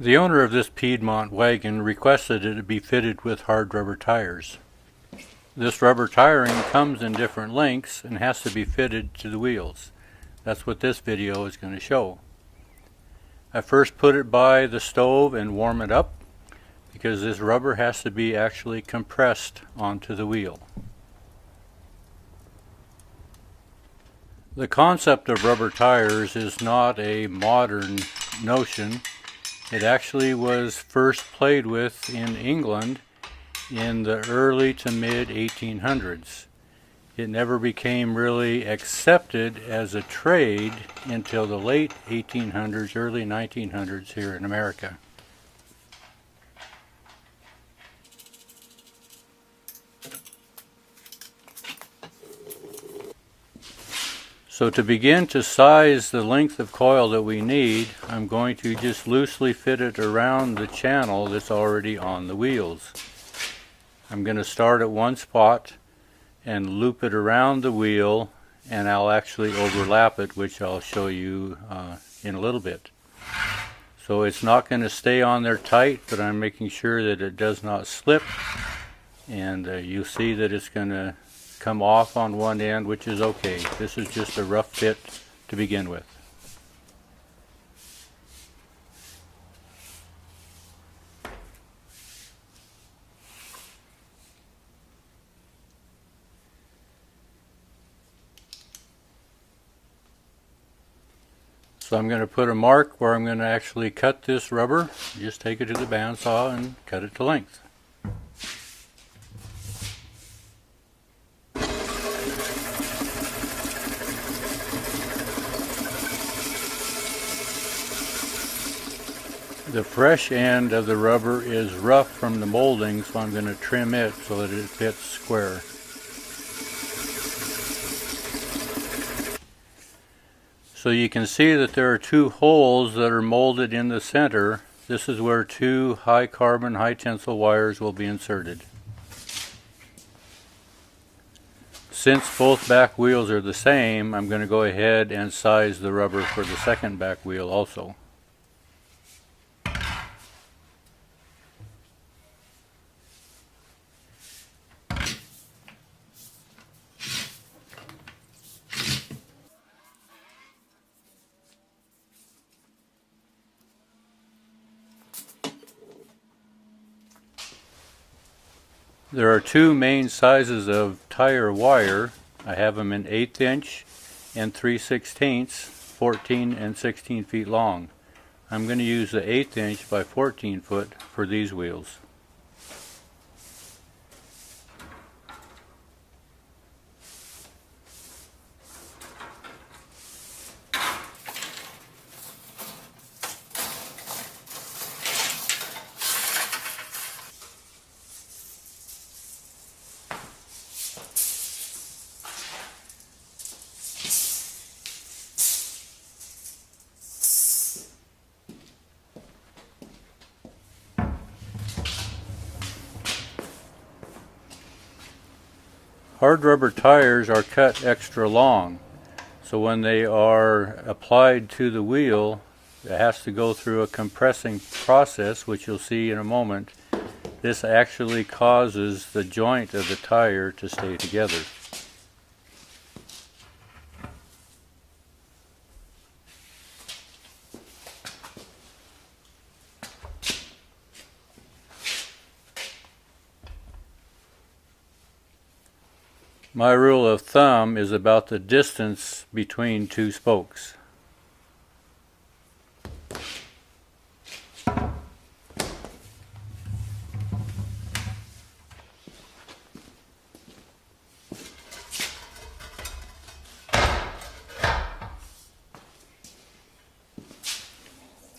The owner of this Piedmont wagon requested it be fitted with hard rubber tires. This rubber tiring comes in different lengths and has to be fitted to the wheels. That's what this video is going to show. I first put it by the stove and warm it up because this rubber has to be actually compressed onto the wheel. The concept of rubber tires is not a modern notion. It actually was first played with in England in the early to mid 1800s. It never became really accepted as a trade until the late 1800s, early 1900s here in America. So to begin to size the length of coil that we need, I'm going to just loosely fit it around the channel that's already on the wheels. I'm going to start at one spot and loop it around the wheel, and I'll actually overlap it, which I'll show you in a little bit. So it's not going to stay on there tight, but I'm making sure that it does not slip, and you'll see that it's going to come off on one end, which is okay. This is just a rough fit to begin with. So I'm going to put a mark where I'm going to actually cut this rubber. Just take it to the bandsaw and cut it to length. The fresh end of the rubber is rough from the molding, so I'm going to trim it so that it fits square. So you can see that there are two holes that are molded in the center. This is where two high carbon, high tensile wires will be inserted. Since both back wheels are the same, I'm going to go ahead and size the rubber for the second back wheel also. There are two main sizes of tire wire. I have them in 1/8 inch and 3/16, 14 and 16 feet long. I'm going to use the 1/8 inch by 14 foot for these wheels. Hard rubber tires are cut extra long, so when they are applied to the wheel, it has to go through a compressing process, which you'll see in a moment. This actually causes the joint of the tire to stay together. My rule of thumb is about the distance between two spokes.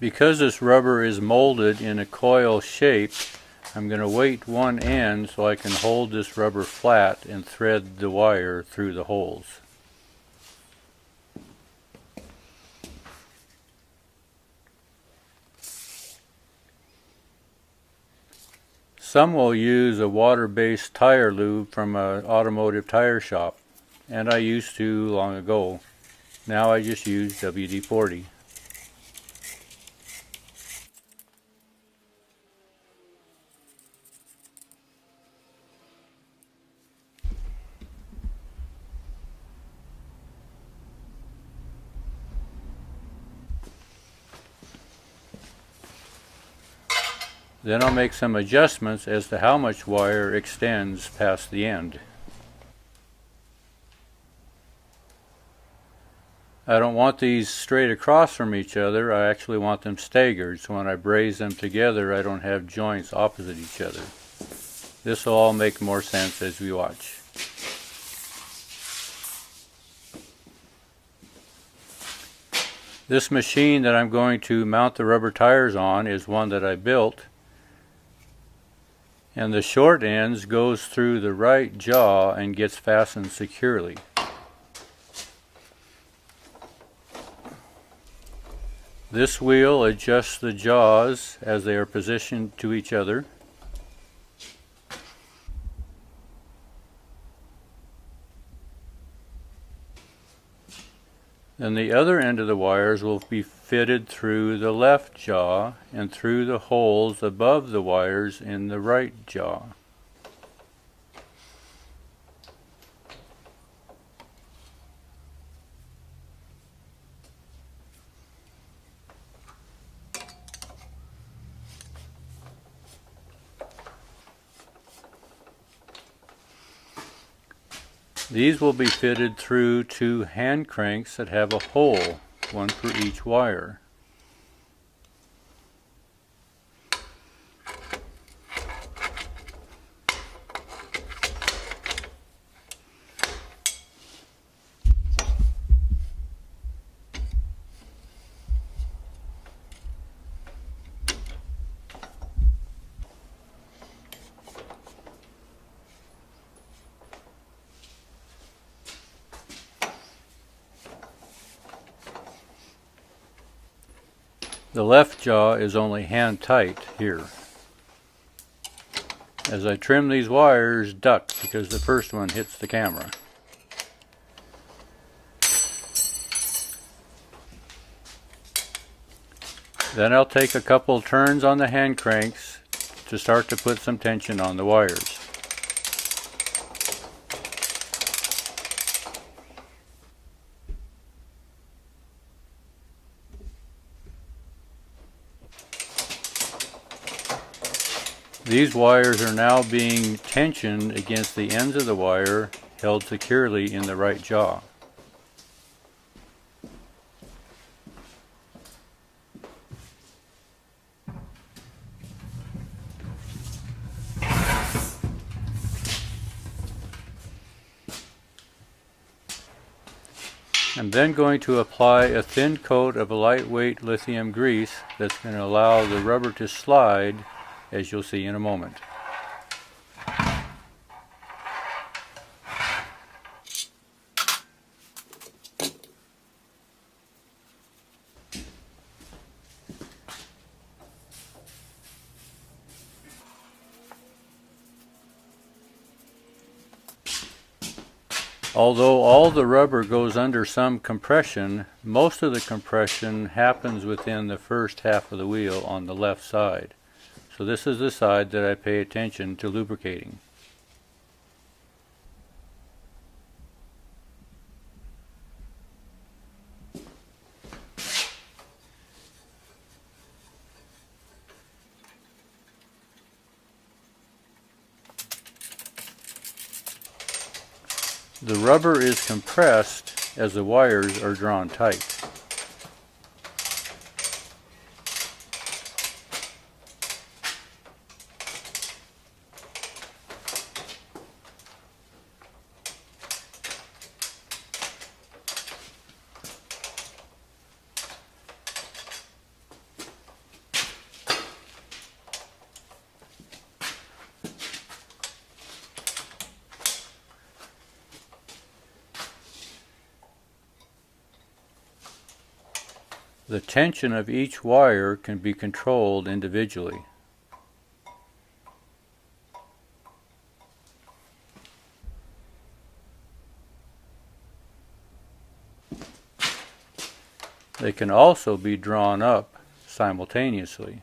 Because this rubber is molded in a coil shape, I'm going to weight one end so I can hold this rubber flat and thread the wire through the holes. Some will use a water-based tire lube from an automotive tire shop, and I used to long ago. Now I just use WD-40. Then I'll make some adjustments as to how much wire extends past the end. I don't want these straight across from each other. I actually want them staggered, so when I braze them together I don't have joints opposite each other. This will all make more sense as we watch. This machine that I'm going to mount the rubber tires on is one that I built, and the short ends goes through the right jaw and gets fastened securely. This wheel adjusts the jaws as they are positioned to each other. Then the other end of the wires will be fitted through the left jaw and through the holes above the wires in the right jaw. These will be fitted through two hand cranks that have a hole, one for each wire. The left jaw is only hand tight here. As I trim these wires, duck because the first one hits the camera. Then I'll take a couple turns on the hand cranks to start to put some tension on the wires. These wires are now being tensioned against the ends of the wire, held securely in the right jaw. I'm then going to apply a thin coat of a lightweight lithium grease that's going to allow the rubber to slide, as you'll see in a moment. Although all the rubber goes under some compression, most of the compression happens within the first half of the wheel on the left side. So this is the side that I pay attention to lubricating. The rubber is compressed as the wires are drawn tight. The tension of each wire can be controlled individually. They can also be drawn up simultaneously.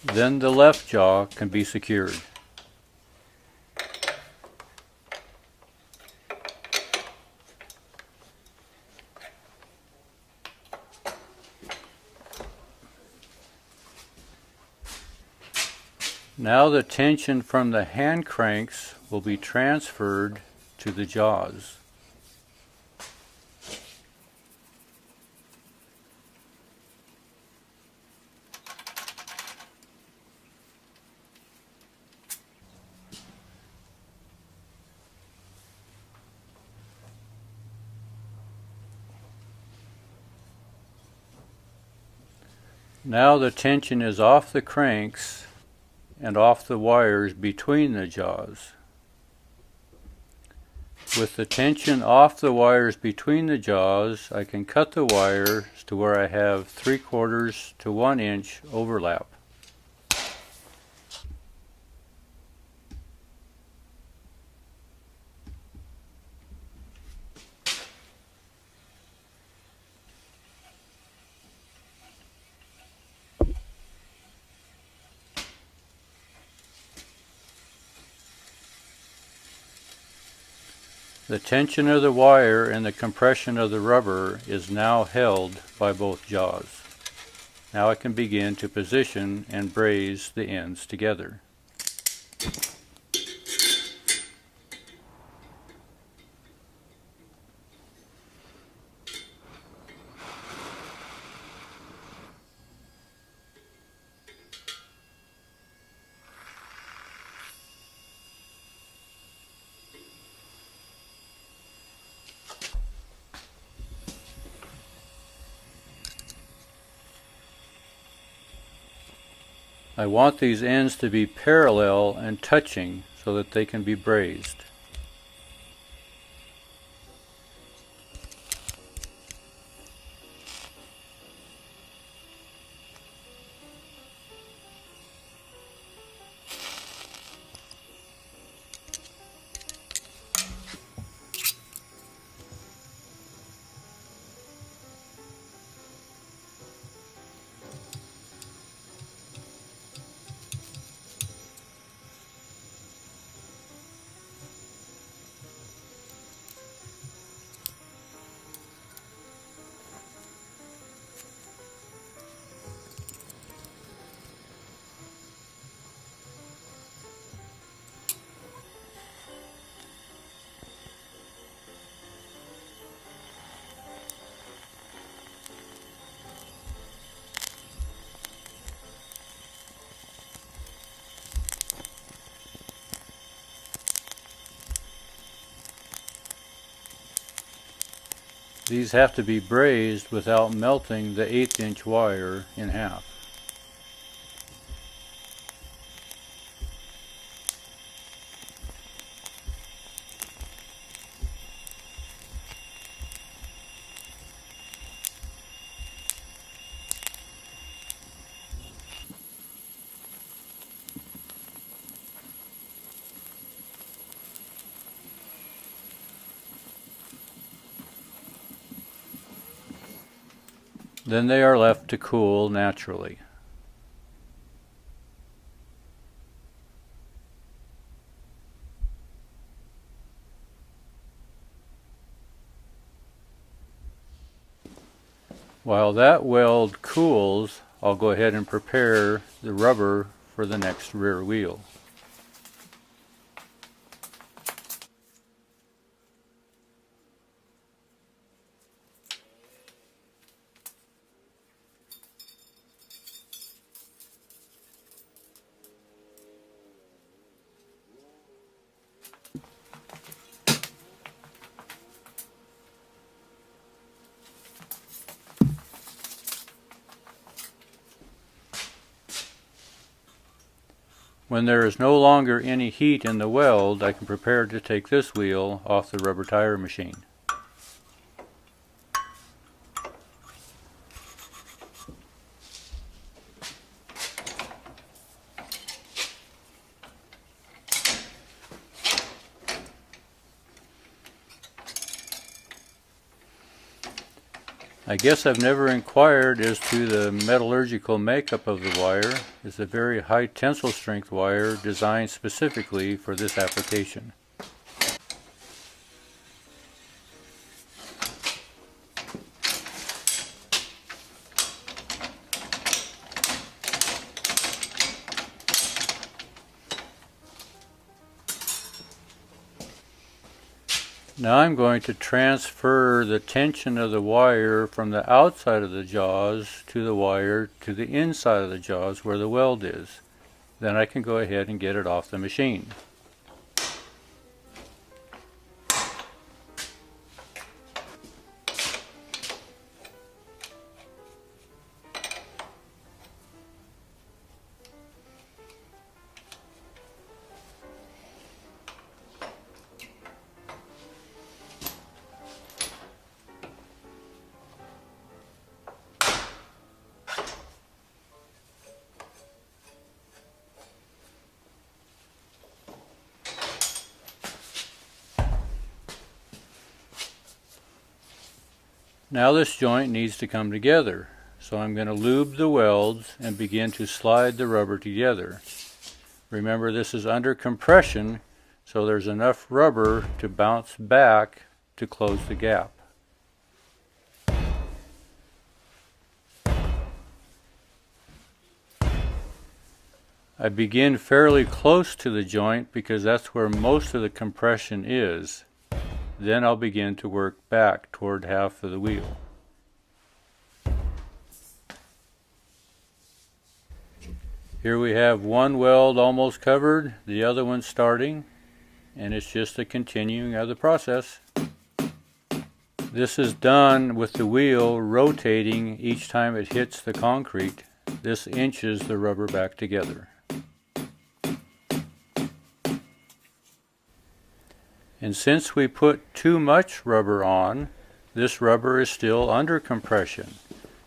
Then the left jaw can be secured. Now the tension from the hand cranks will be transferred to the jaws. Now the tension is off the cranks and off the wires between the jaws. With the tension off the wires between the jaws, I can cut the wires to where I have 3/4 to 1 inch overlap. The tension of the wire and the compression of the rubber is now held by both jaws. Now I can begin to position and braze the ends together. I want these ends to be parallel and touching so that they can be brazed. These have to be brazed without melting the 1/8 inch wire in half. Then they are left to cool naturally. While that weld cools, I'll go ahead and prepare the rubber for the next rear wheel. When there is no longer any heat in the weld, I can prepare to take this wheel off the rubber tire machine. I guess I've never inquired as to the metallurgical makeup of the wire. It's a very high tensile strength wire designed specifically for this application. Now I'm going to transfer the tension of the wire from the outside of the jaws to the wire to the inside of the jaws where the weld is. Then I can go ahead and get it off the machine. Now this joint needs to come together, so I'm going to lube the welds and begin to slide the rubber together. Remember, this is under compression, so there's enough rubber to bounce back to close the gap. I begin fairly close to the joint because that's where most of the compression is. Then I'll begin to work back toward half of the wheel. Here we have one weld almost covered, the other one starting, and it's just a continuing of the process. This is done with the wheel rotating each time it hits the concrete. This inches the rubber back together. And since we put too much rubber on, this rubber is still under compression.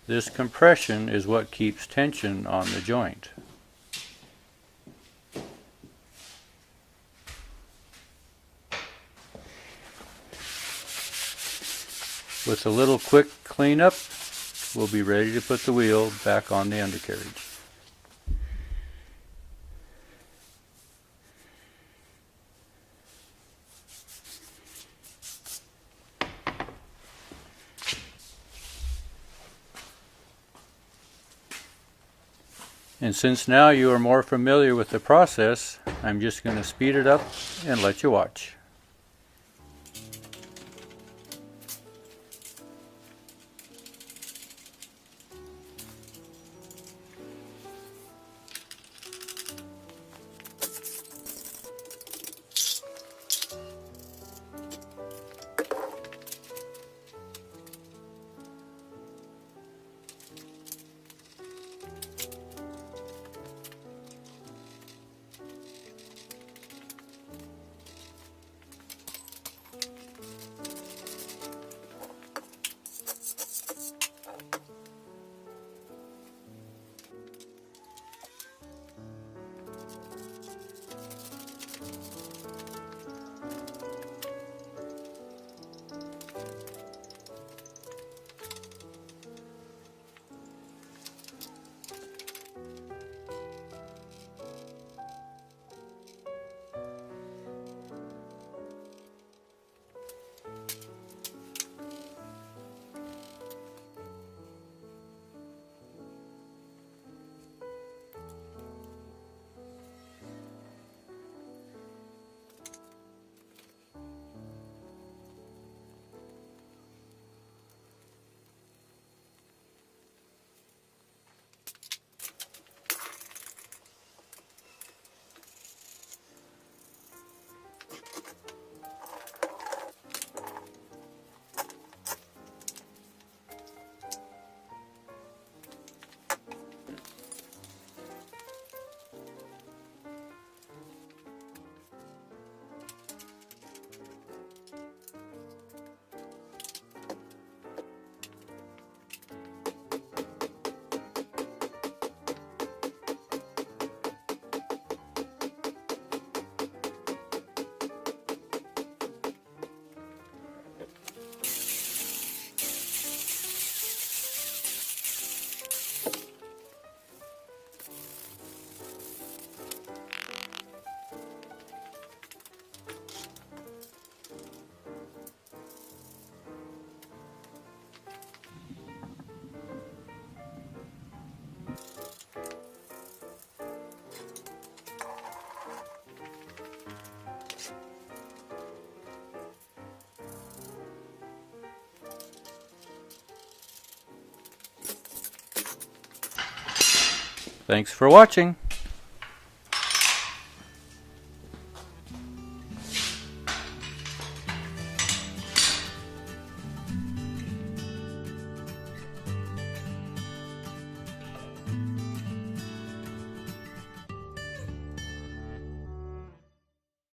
This compression is what keeps tension on the joint. With a little quick cleanup, we'll be ready to put the wheel back on the undercarriage. And since now you are more familiar with the process, I'm just going to speed it up and let you watch. Thanks for watching.